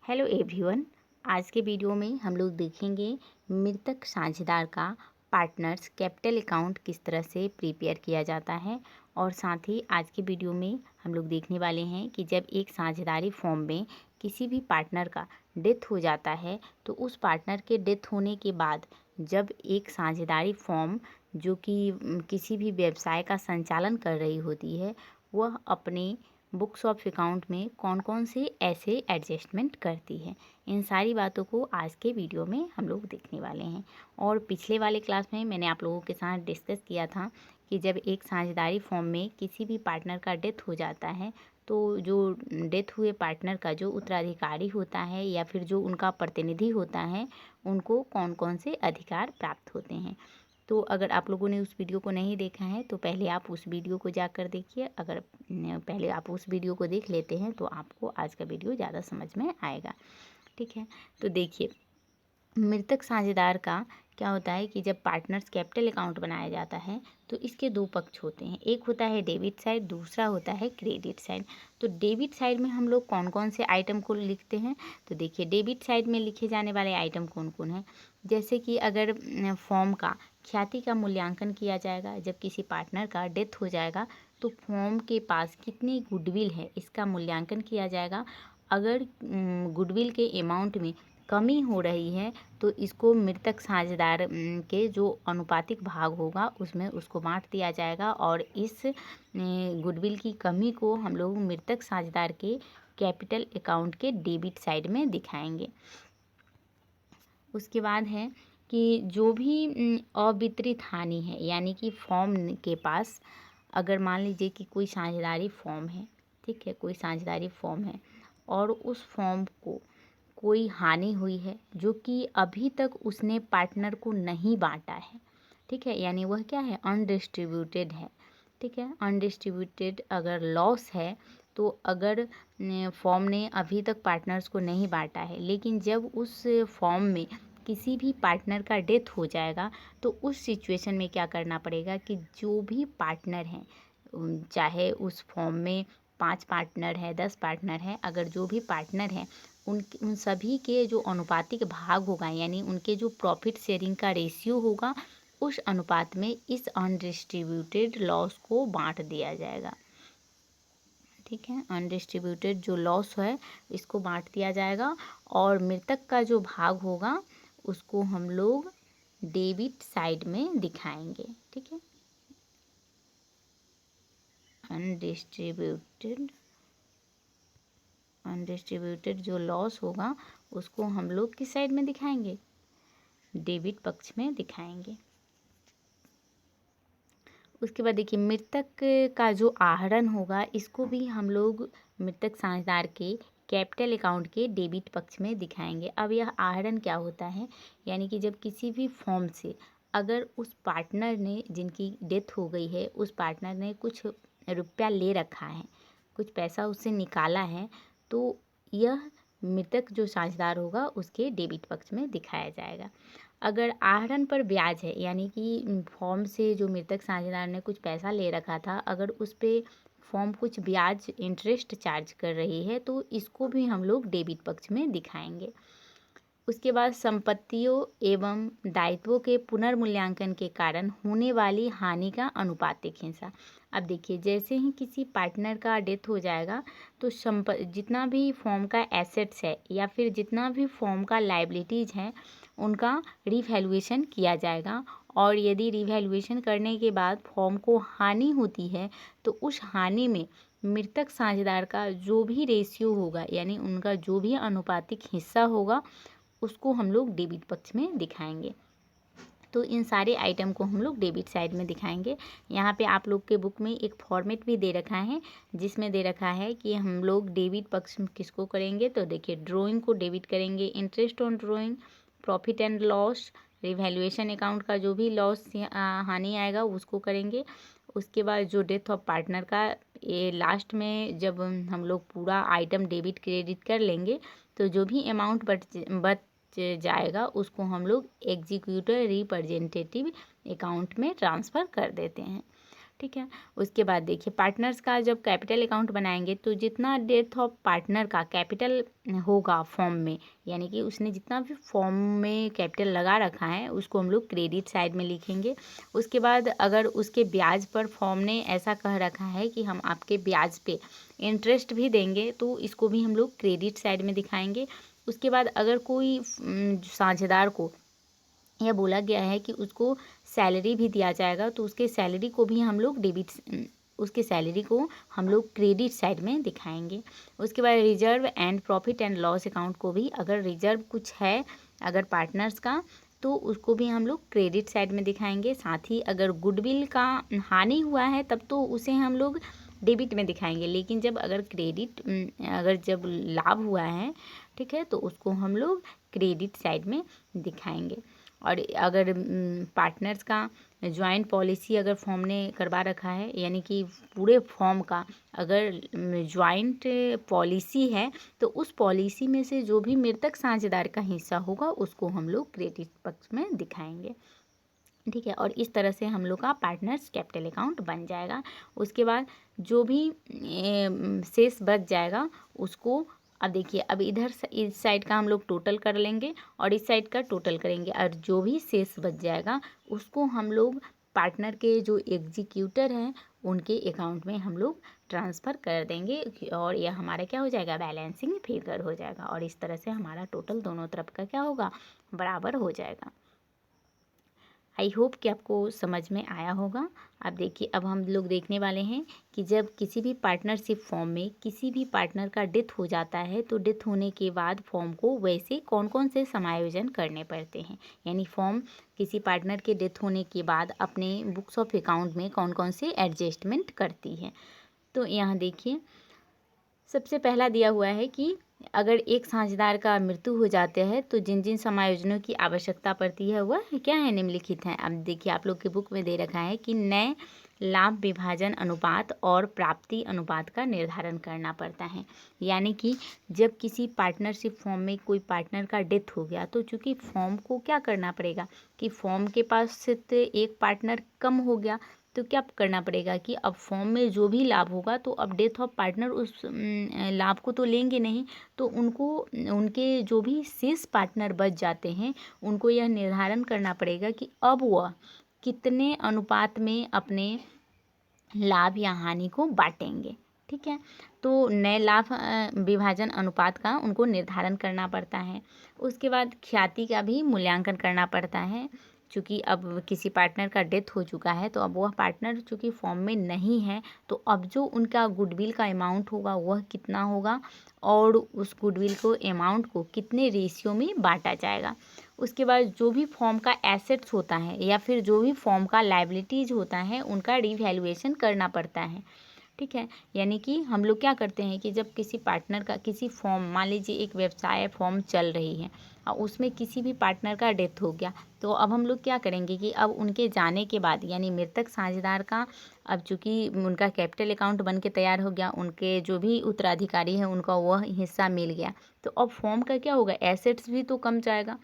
Hello everyone. आज के video में हम लोग देखेंगे मृतक साझेदार का पार्टनर्स कैपिटल अकाउंट किस तरह से प्रिपेयर किया जाता है। और साथ ही आज के वीडियो में हम लोग देखने वाले हैं कि जब एक साझेदारी फॉर्म में किसी भी पार्टनर का डेथ हो जाता है तो उस पार्टनर के डेथ होने के बाद जब एक साझेदारी फॉर्म जो कि किसी भी व्यवसाय का संचालन कर रही होती है वह अपने बुक्स ऑफ अकाउंट में कौन कौन से ऐसे एडजस्टमेंट करती है, इन सारी बातों को आज के वीडियो में हम लोग देखने वाले हैं। और पिछले वाले क्लास में मैंने आप लोगों के साथ डिस्कस किया था कि जब एक साझेदारी फॉर्म में किसी भी पार्टनर का डेथ हो जाता है तो जो डेथ हुए पार्टनर का जो उत्तराधिकारी होता है या फिर जो उनका प्रतिनिधि होता है उनको कौन कौन से अधिकार प्राप्त होते हैं। तो अगर आप लोगों ने उस वीडियो को नहीं देखा है तो पहले आप उस वीडियो को जाकर देखिए। अगर पहले आप उस वीडियो को देख लेते हैं तो आपको आज का वीडियो ज़्यादा समझ में आएगा। ठीक है, तो देखिए मृतक साझेदार का क्या होता है कि जब पार्टनर्स कैपिटल अकाउंट बनाया जाता है तो इसके दो पक्ष होते हैं। एक होता है डेबिट साइड, दूसरा होता है क्रेडिट साइड। तो डेबिट साइड में हम लोग कौन कौन से आइटम को लिखते हैं, तो देखिए डेबिट साइड में लिखे जाने वाले आइटम कौन कौन हैं। जैसे कि अगर फॉर्म का ख्याति का मूल्यांकन किया जाएगा, जब किसी पार्टनर का डेथ हो जाएगा तो फॉर्म के पास कितनी गुडविल है इसका मूल्यांकन किया जाएगा। अगर गुडविल के अमाउंट में कमी हो रही है तो इसको मृतक साझेदार के जो अनुपातिक भाग होगा उसमें उसको बांट दिया जाएगा और इस गुडविल की कमी को हम लोग मृतक साझेदार के कैपिटल अकाउंट के डेबिट साइड में दिखाएंगे। उसके बाद है कि जो भी अवितरित हानि है, यानी कि फॉर्म के पास अगर मान लीजिए कि कोई साझेदारी फॉर्म है, ठीक है, कोई साझेदारी फॉर्म है और उस फॉर्म को कोई हानि हुई है जो कि अभी तक उसने पार्टनर को नहीं बांटा है, ठीक है, यानी वह क्या है, अनडिस्ट्रीब्यूटेड है। ठीक है, अनडिस्ट्रीब्यूटेड अगर लॉस है तो अगर फॉर्म ने अभी तक पार्टनर्स को नहीं बांटा है लेकिन जब उस फॉर्म में किसी भी पार्टनर का डेथ हो जाएगा तो उस सिचुएशन में क्या करना पड़ेगा कि जो भी पार्टनर हैं, चाहे उस फॉर्म में 5 पार्टनर है, 10 पार्टनर है, अगर जो भी पार्टनर हैं उन सभी के जो अनुपातिक भाग होगा, यानी उनके जो प्रॉफिट शेयरिंग का रेशियो होगा उस अनुपात में इस अनडिस्ट्रीब्यूटेड लॉस को बांट दिया जाएगा। ठीक है, अनडिस्ट्रीब्यूटेड जो लॉस है इसको बांट दिया जाएगा और मृतक का जो भाग होगा उसको हम लोग डेबिट साइड में दिखाएंगे। ठीक है, अनडिस्ट्रीब्यूटेड जो लॉस होगा उसको हम लोग किस साइड में दिखाएंगे, डेबिट पक्ष में दिखाएंगे। उसके बाद देखिए मृतक का जो आहरण होगा इसको भी हम लोग मृतक साझेदार के कैपिटल अकाउंट के डेबिट पक्ष में दिखाएंगे। अब यह आहरण क्या होता है, यानी कि जब किसी भी फॉर्म से अगर उस पार्टनर ने जिनकी डेथ हो गई है उस पार्टनर ने कुछ रुपया ले रखा है, कुछ पैसा उससे निकाला है, तो यह मृतक जो साझेदार होगा उसके डेबिट पक्ष में दिखाया जाएगा। अगर आहरण पर ब्याज है, यानी कि फॉर्म से जो मृतक साझेदार ने कुछ पैसा ले रखा था अगर उस पे फॉर्म कुछ ब्याज इंटरेस्ट चार्ज कर रही है तो इसको भी हम लोग डेबिट पक्ष में दिखाएंगे। उसके बाद संपत्तियों एवं दायित्वों के पुनर्मूल्यांकन के कारण होने वाली हानि का अनुपातिक हिस्सा। अब देखिए जैसे ही किसी पार्टनर का डेथ हो जाएगा तो जितना भी फॉर्म का एसेट्स है या फिर जितना भी फॉर्म का लायबिलिटीज़ है उनका रिवैल्यूएशन किया जाएगा और यदि रिवैल्यूएशन करने के बाद फॉर्म को हानि होती है तो उस हानि में मृतक साझेदार का जो भी रेशियो होगा, यानी उनका जो भी अनुपातिक हिस्सा होगा उसको हम लोग डेबिट पक्ष में दिखाएंगे। तो इन सारे आइटम को हम लोग डेबिट साइड में दिखाएंगे। यहाँ पे आप लोग के बुक में एक फॉर्मेट भी दे रखा है जिसमें दे रखा है कि हम लोग डेबिट पक्ष में किसको करेंगे, तो देखिए ड्राइंग को डेबिट करेंगे, interest on drawing, profit and loss, revaluation account का जो भी लॉस हानि आएगा उसको करेंगे। उसके बाद जो डेथ ऑफ पार्टनर का ये लास्ट में जब हम लोग पूरा आइटम डेबिट क्रेडिट कर लेंगे तो जो भी अमाउंट बच जाएगा उसको हम लोग एग्जीक्यूटर रिप्रेजेंटेटिव अकाउंट में ट्रांसफ़र कर देते हैं। ठीक है। उसके बाद देखिए पार्टनर्स का जब कैपिटल अकाउंट बनाएंगे तो जितना डेथ ऑफ पार्टनर का कैपिटल होगा फॉर्म में, यानी कि उसने जितना भी फॉर्म में कैपिटल लगा रखा है उसको हम लोग क्रेडिट साइड में लिखेंगे। उसके बाद अगर उसके ब्याज पर फॉर्म ने ऐसा कह रखा है कि हम आपके ब्याज पे इंटरेस्ट भी देंगे तो इसको भी हम लोग क्रेडिट साइड में दिखाएंगे। उसके बाद अगर कोई साझेदार को यह बोला गया है कि उसको सैलरी भी दिया जाएगा तो उसके सैलरी को भी हम लोग उसके सैलरी को हम लोग क्रेडिट साइड में दिखाएंगे। उसके बाद reserve and profit and loss account को भी अगर रिजर्व कुछ है अगर पार्टनर्स का तो उसको भी हम लोग क्रेडिट साइड में दिखाएंगे। साथ ही अगर गुडविल का हानि हुआ है तब तो उसे हम लोग डेबिट में दिखाएंगे, लेकिन जब अगर जब लाभ हुआ है, ठीक है, तो उसको हम लोग क्रेडिट साइड में दिखाएंगे। और अगर पार्टनर्स का जॉइंट पॉलिसी अगर फॉर्म ने करवा रखा है, यानी कि पूरे फॉर्म का अगर जॉइंट पॉलिसी है तो उस पॉलिसी में से जो भी मृतक साझेदार का हिस्सा होगा उसको हम लोग क्रेडिट पक्ष में दिखाएंगे, ठीक है। और इस तरह से हम लोग का पार्टनर्स कैपिटल अकाउंट बन जाएगा। उसके बाद जो भी शेष बच जाएगा उसको अब देखिए अब इस साइड का हम लोग टोटल कर लेंगे और इस साइड का टोटल करेंगे और जो भी शेष बच जाएगा उसको हम लोग पार्टनर के जो एग्जीक्यूटर हैं उनके अकाउंट में हम लोग ट्रांसफ़र कर देंगे और यह हमारा क्या हो जाएगा, बैलेंसिंग फिगर हो जाएगा। और इस तरह से हमारा टोटल दोनों तरफ का क्या होगा, बराबर हो जाएगा। आई होप कि आपको समझ में आया होगा। अब देखिए अब हम लोग देखने वाले हैं कि जब किसी भी पार्टनरशिप फॉर्म में किसी भी पार्टनर का डेथ हो जाता है तो डेथ होने के बाद फॉर्म को वैसे कौन कौन से समायोजन करने पड़ते हैं, यानी फॉर्म किसी पार्टनर के डेथ होने के बाद अपने बुक्स ऑफ अकाउंट में कौन कौन से एडजस्टमेंट करती है। तो यहाँ देखिए सबसे पहला दिया हुआ है कि अगर एक साझेदार का मृत्यु हो जाता है तो जिन जिन समायोजनों की आवश्यकता पड़ती है वह क्या है, निम्नलिखित हैं। अब देखिए आप लोग के बुक में दे रखा है कि नए लाभ विभाजन अनुपात और प्राप्ति अनुपात का निर्धारण करना पड़ता है। यानी कि जब किसी पार्टनरशिप फॉर्म में कोई पार्टनर का डेथ हो गया तो चूंकि फॉर्म को क्या करना पड़ेगा कि फॉर्म के पास सिर्फ एक पार्टनर कम हो गया तो क्या करना पड़ेगा कि अब फॉर्म में जो भी लाभ होगा तो अब डेथ ऑफ पार्टनर उस लाभ को तो लेंगे नहीं, तो उनको उनके जो भी शेष पार्टनर बच जाते हैं उनको यह निर्धारण करना पड़ेगा कि अब वह कितने अनुपात में अपने लाभ या हानि को बांटेंगे, ठीक है। तो नए लाभ विभाजन अनुपात का उनको निर्धारण करना पड़ता है। उसके बाद ख्याति का भी मूल्यांकन करना पड़ता है। चूँकि अब किसी पार्टनर का डेथ हो चुका है तो अब वह पार्टनर चूँकि फॉर्म में नहीं है तो अब जो उनका गुडविल का अमाउंट होगा वह कितना होगा और उस गुडविल को अमाउंट को कितने रेशियो में बांटा जाएगा। उसके बाद जो भी फॉर्म का एसेट्स होता है या फिर जो भी फॉर्म का लायबिलिटीज़ होता है उनका रिवैल्यूएशन करना पड़ता है, ठीक है। यानी कि हम लोग क्या करते हैं कि जब किसी पार्टनर का किसी फॉर्म, मान लीजिए एक व्यवसाय फॉर्म चल रही है और उसमें किसी भी पार्टनर का डेथ हो गया तो अब हम लोग क्या करेंगे कि अब उनके जाने के बाद यानी मृतक साझेदार का अब चूँकि उनका कैपिटल अकाउंट बन के तैयार हो गया, उनके जो भी उत्तराधिकारी हैं उनका वह हिस्सा मिल गया, तो अब फॉर्म का क्या होगा, एसेट्स भी तो कम जाएगा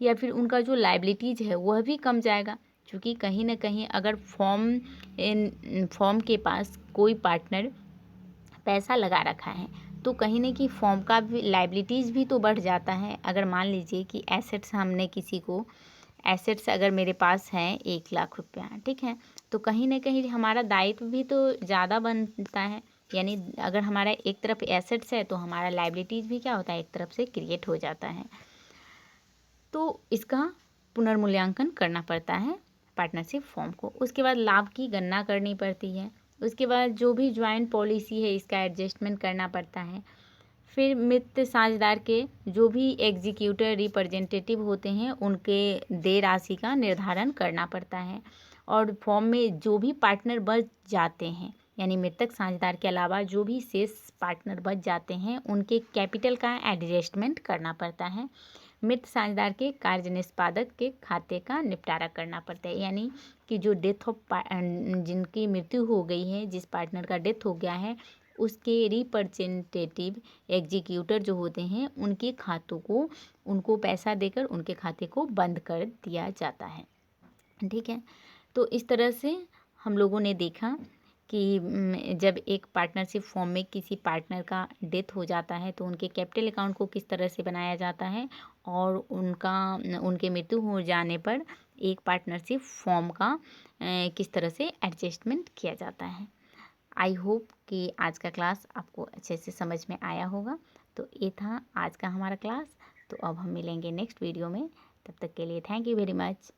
या फिर उनका जो लायबिलिटीज़ है वह भी कम जाएगा। क्योंकि कहीं ना कहीं अगर फॉर्म के पास कोई पार्टनर पैसा लगा रखा है तो कहीं ना कहीं फॉर्म का भी लायबिलिटीज़ भी तो बढ़ जाता है। अगर मान लीजिए कि एसेट्स हमने किसी को एसेट्स अगर मेरे पास हैं 1 लाख रुपया, ठीक है, तो कहीं ना कहीं हमारा दायित्व भी तो ज़्यादा बनता है। यानी अगर हमारा एक तरफ एसेट्स है तो हमारा लायबिलिटीज़ भी क्या होता है, एक तरफ से क्रिएट हो जाता है। तो इसका पुनर्मूल्यांकन करना पड़ता है पार्टनरशिप फॉर्म को। उसके बाद लाभ की गणना करनी पड़ती है। उसके बाद जो भी ज्वाइंट पॉलिसी है इसका एडजस्टमेंट करना पड़ता है। फिर मृत साझेदार के जो भी एग्जीक्यूटर रिप्रेजेंटेटिव होते हैं उनके देय राशि का निर्धारण करना पड़ता है। और फॉर्म में जो भी पार्टनर बच जाते हैं यानी मृतक साझेदार के अलावा जो भी शेष पार्टनर बच जाते हैं उनके कैपिटल का एडजस्टमेंट करना पड़ता है। मृत साझेदार के कार्य निष्पादक के खाते का निपटारा करना पड़ता है। यानी कि जो डेथ ऑफ जिनकी मृत्यु हो गई है, जिस पार्टनर का डेथ हो गया है, उसके रिप्रेजेंटेटिव एग्जीक्यूटर जो होते हैं उनके खातों को उनको पैसा देकर उनके खाते को बंद कर दिया जाता है, ठीक है। तो इस तरह से हम लोगों ने देखा कि जब एक पार्टनरशिप फॉर्म में किसी पार्टनर का डेथ हो जाता है तो उनके कैपिटल अकाउंट को किस तरह से बनाया जाता है और उनके मृत्यु हो जाने पर एक पार्टनरशिप फॉर्म का किस तरह से एडजस्टमेंट किया जाता है। आई होप कि आज का क्लास आपको अच्छे से समझ में आया होगा। तो ये था आज का हमारा क्लास। तो अब हम मिलेंगे नेक्स्ट वीडियो में। तब तक के लिए थैंक यू वेरी मच।